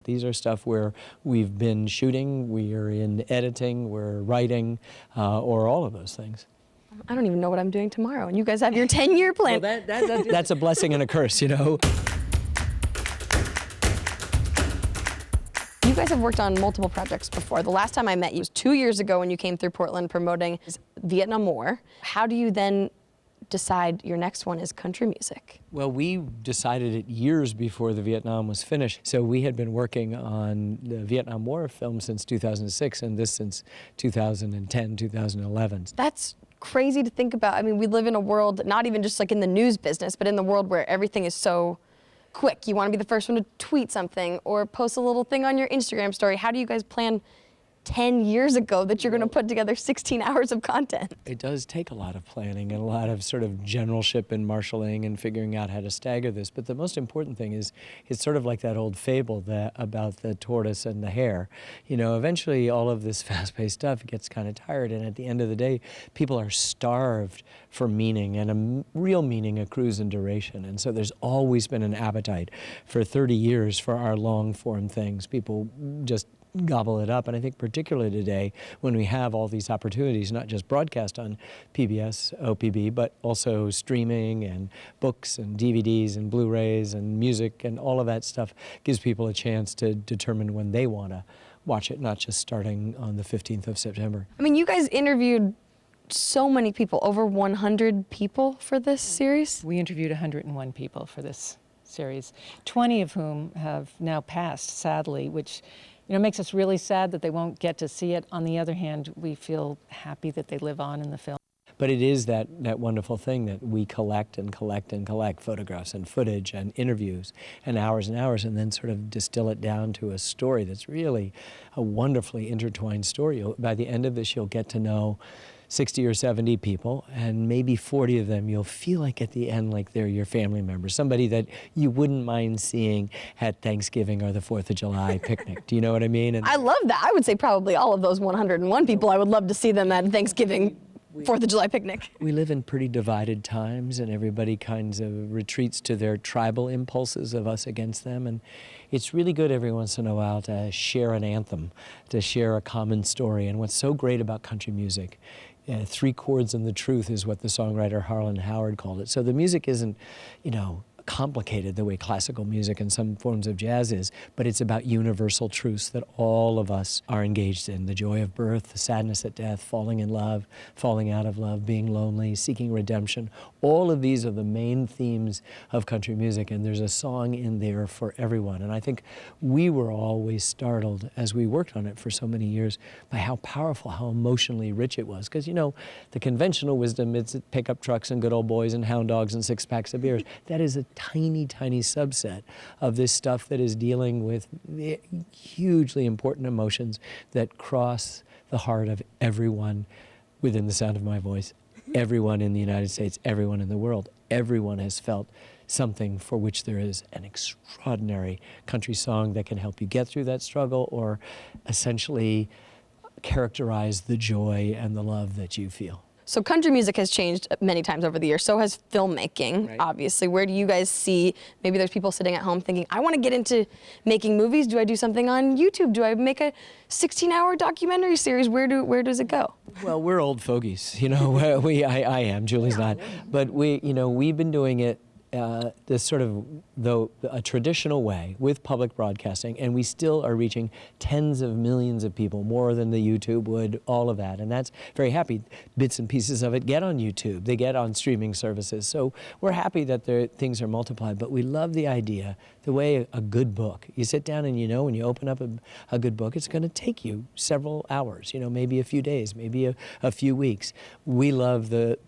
These are stuff where we've been shooting, we are in editing, we're writing, or all of those things. I don't even know what I'm doing tomorrow, and you guys have your 10-year plan. Well, that's a blessing and a curse, you know? You guys have worked on multiple projects before. The last time I met you was 2 years ago when you came through Portland promoting Vietnam War. How do you then decide your next one is country music? Well, we decided it years before the Vietnam was finished. So we had been working on the Vietnam War film since 2006 and this since 2010, 2011. That's crazy to think about. I mean, we live in a world, not even just like in the news business, but in the world where everything is so quick. You want to be the first one to tweet something or post a little thing on your Instagram story. How do you guys plan 10 years ago that you're going to put together 16 hours of content? It does take a lot of planning and a lot of sort of generalship and marshalling and figuring out how to stagger this. But the most important thing is, it's sort of like that old fable about the tortoise and the hare. You know, eventually all of this fast-paced stuff gets kind of tired, and at the end of the day, people are starved for meaning, and a real meaning accrues in duration. And so there's always been an appetite for 30 years for our long-form things. People just gobble it up. And I think particularly today, when we have all these opportunities, not just broadcast on PBS, OPB, but also streaming and books and DVDs and Blu-rays and music and all of that stuff, gives people a chance to determine when they want to watch it, not just starting on the 15th of September. I mean, you guys interviewed so many people, over 100 people for this series? We interviewed 101 people for this series, 20 of whom have now passed, sadly, which makes us really sad that they won't get to see it. On the other hand, we feel happy that they live on in the film. But it is that wonderful thing that we collect and collect and collect photographs and footage and interviews and hours, and then sort of distill it down to a story that's really a wonderfully intertwined story. By the end of this, you'll get to know 60 or 70 people, and maybe 40 of them you'll feel like at the end like they're your family members, somebody that you wouldn't mind seeing at Thanksgiving or the 4th of July picnic. Do you know what I mean? And I love that. I would say probably all of those 101 people, I would love to see them at Thanksgiving, 4th of July picnic. We live in pretty divided times, and everybody kinds of retreats to their tribal impulses of us against them. And it's really good every once in a while to share an anthem, to share a common story. And what's so great about country music, 3 chords and the truth is what the songwriter Harlan Howard called it. So the music isn't, complicated the way classical music and some forms of jazz is, but it's about universal truths that all of us are engaged in. The joy of birth, the sadness at death, falling in love, falling out of love, being lonely, seeking redemption. All of these are the main themes of country music, and there's a song in there for everyone. And I think we were always startled as we worked on it for so many years by how powerful, how emotionally rich it was. Because, the conventional wisdom, it's pickup trucks and good old boys and hound dogs and 6 packs of beers. That is a tiny, tiny subset of this stuff that is dealing with hugely important emotions that cross the heart of everyone within the sound of my voice. Everyone in the United States, everyone in the world, everyone has felt something for which there is an extraordinary country song that can help you get through that struggle or essentially characterize the joy and the love that you feel. So country music has changed many times over the years. So has filmmaking, right. Obviously. Where do you guys see, maybe there's people sitting at home thinking, I want to get into making movies. Do I do something on YouTube? Do I make a 16-hour documentary series? Where does it go? Well, we're old fogies, I am, Julie's not. But we've been doing it this sort of, a traditional way with public broadcasting, and we still are reaching tens of millions of people, more than the YouTube would, all of that. And that's very happy. Bits and pieces of it get on YouTube. They get on streaming services. So we're happy that things are multiplied, but we love the idea, the way a good book, you sit down and when you open up a good book, it's going to take you several hours, maybe a few days, maybe a few weeks. We love the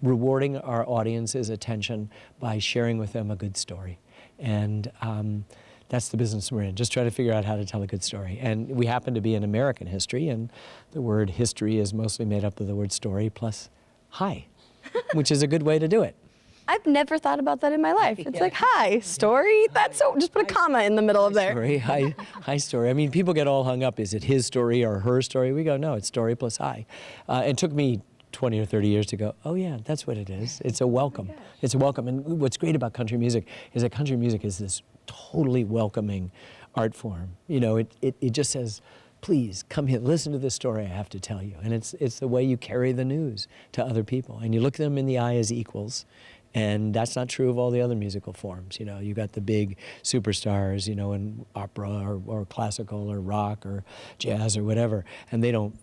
rewarding our audience's attention by sharing with them a good story. And that's the business we're in, just try to figure out how to tell a good story. And we happen to be in American history, and the word history is mostly made up of the word story plus hi, which is a good way to do it. I've never thought about that in my life. It's like, hi, story? That's so, just put a comma in the middle of there. Story, hi story. I mean, people get all hung up. Is it his story or her story? We go, no, it's story plus hi. It took me 20 or 30 years to go, oh yeah, that's what it is. It's a welcome. It's a welcome. And what's great about country music is that country music is this totally welcoming art form. You know, it just says, please come here, listen to this story I have to tell you. And it's the way you carry the news to other people. And you look them in the eye as equals. And that's not true of all the other musical forms. You know, you got the big superstars, you know, in opera or classical or rock or jazz or whatever, and they don't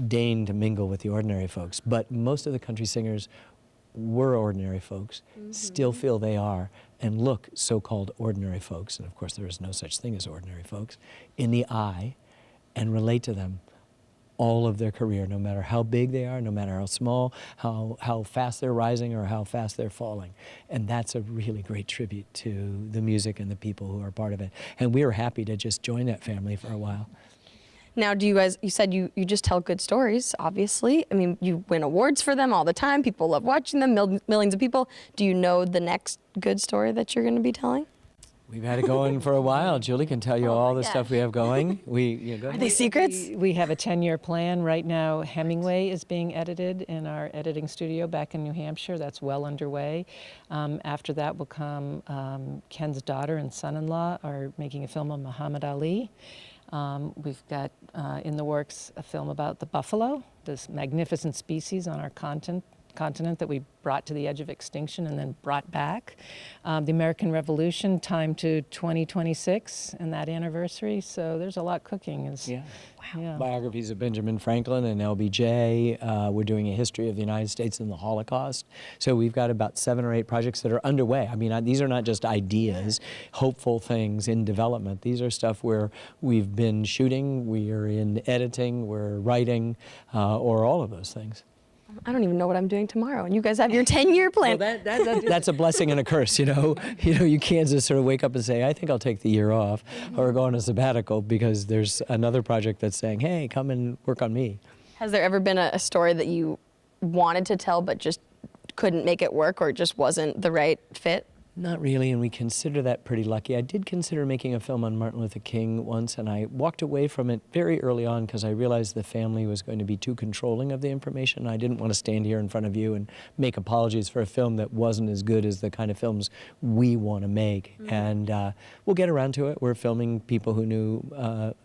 deign to mingle with the ordinary folks. But most of the country singers were ordinary folks, still feel they are, and look so-called ordinary folks, and of course there is no such thing as ordinary folks, in the eye and relate to them all of their career, no matter how big they are, no matter how small, how fast they're rising or how fast they're falling. And that's a really great tribute to the music and the people who are part of it. And we were happy to just join that family for a while. Now, do you guys, you said you just tell good stories, obviously. I mean, you win awards for them all the time. People love watching them, millions of people. Do you know the next good story that you're going to be telling? We've had it going for a while. Julie can tell you all the stuff we have going. Are they secrets? We have a 10-year plan. Right now, Hemingway is being edited in our editing studio back in New Hampshire. That's well underway. After that will come Ken's daughter and son-in-law are making a film on Muhammad Ali. We've got in the works a film about the buffalo, this magnificent species on our continent that we brought to the edge of extinction and then brought back. The American Revolution, time to 2026 and that anniversary. So there's a lot cooking. Yeah. Wow. Yeah. Biographies of Benjamin Franklin and LBJ. We're doing a history of the United States and the Holocaust. So we've got about 7 or 8 projects that are underway. I mean, these are not just ideas, hopeful things in development. These are stuff where we've been shooting, we are in editing, we're writing, or all of those things. I don't even know what I'm doing tomorrow, and you guys have your 10-year plan. Well, that's a blessing and a curse, you know. You can't just sort of wake up and say, I think I'll take the year off or go on a sabbatical, because there's another project that's saying, hey, come and work on me. Has there ever been a story that you wanted to tell but just couldn't make it work, or just wasn't the right fit? Not really, and we consider that pretty lucky. I did consider making a film on Martin Luther King once, and I walked away from it very early on because I realized the family was going to be too controlling of the information. I didn't want to stand here in front of you and make apologies for a film that wasn't as good as the kind of films we want to make. And we'll get around to it. We're filming people who knew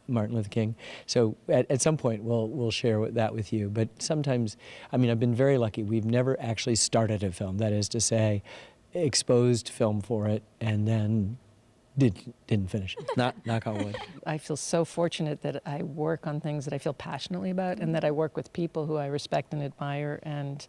Martin Luther King. So at some point, we'll share that with you. But sometimes, I mean, I've been very lucky. We've never actually started a film. That is to say, exposed film for it and then didn't finish it. Knock on wood. I feel so fortunate that I work on things that I feel passionately about, and that I work with people who I respect and admire, and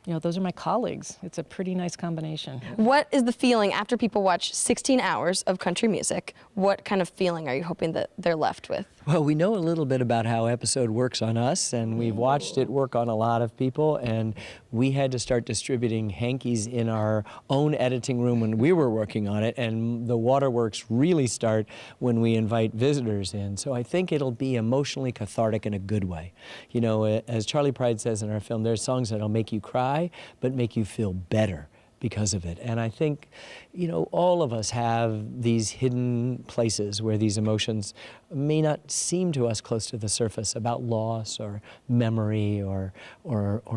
you know, those are my colleagues. It's a pretty nice combination. What is the feeling after people watch 16 hours of country music? What kind of feeling are you hoping that they're left with? Well, we know a little bit about how episode works on us, and we've watched it work on a lot of people, and we had to start distributing hankies in our own editing room when we were working on it, and the waterworks really start when we invite visitors in. So I think it'll be emotionally cathartic in a good way. You know, as Charlie Pride says in our film, there's songs that'll make you cry, but make you feel better because of it. And I think, you know, all of us have these hidden places where these emotions may not seem to us close to the surface, about loss or memory or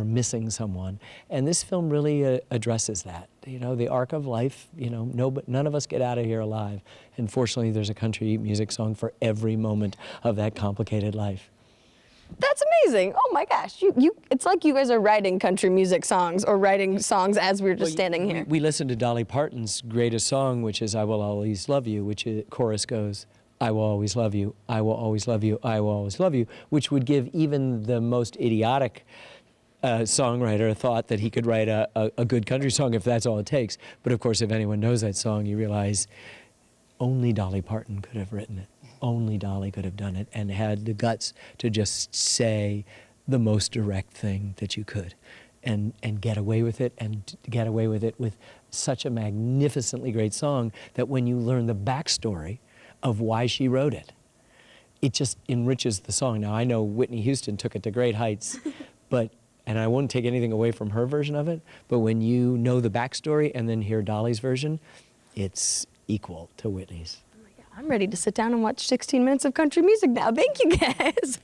missing someone. And this film really addresses that. You know, the arc of life, you know, none of us get out of here alive. And fortunately, there's a country music song for every moment of that complicated life. That's amazing. Oh my gosh. It's like you guys are writing country music songs or writing songs as we're just standing here. We listened to Dolly Parton's greatest song, which is I Will Always Love You, which chorus goes, I will always love you, I will always love you, I will always love you, which would give even the most idiotic songwriter a thought that he could write a good country song if that's all it takes. But of course, if anyone knows that song, you realize only Dolly Parton could have written it. Only Dolly could have done it and had the guts to just say the most direct thing that you could and get away with it, and get away with it with such a magnificently great song that when you learn the backstory of why she wrote it, it just enriches the song. Now, I know Whitney Houston took it to great heights, and I won't take anything away from her version of it, but when you know the backstory and then hear Dolly's version, it's equal to Whitney's. I'm ready to sit down and watch 16 minutes of country music now. Thank you, guys.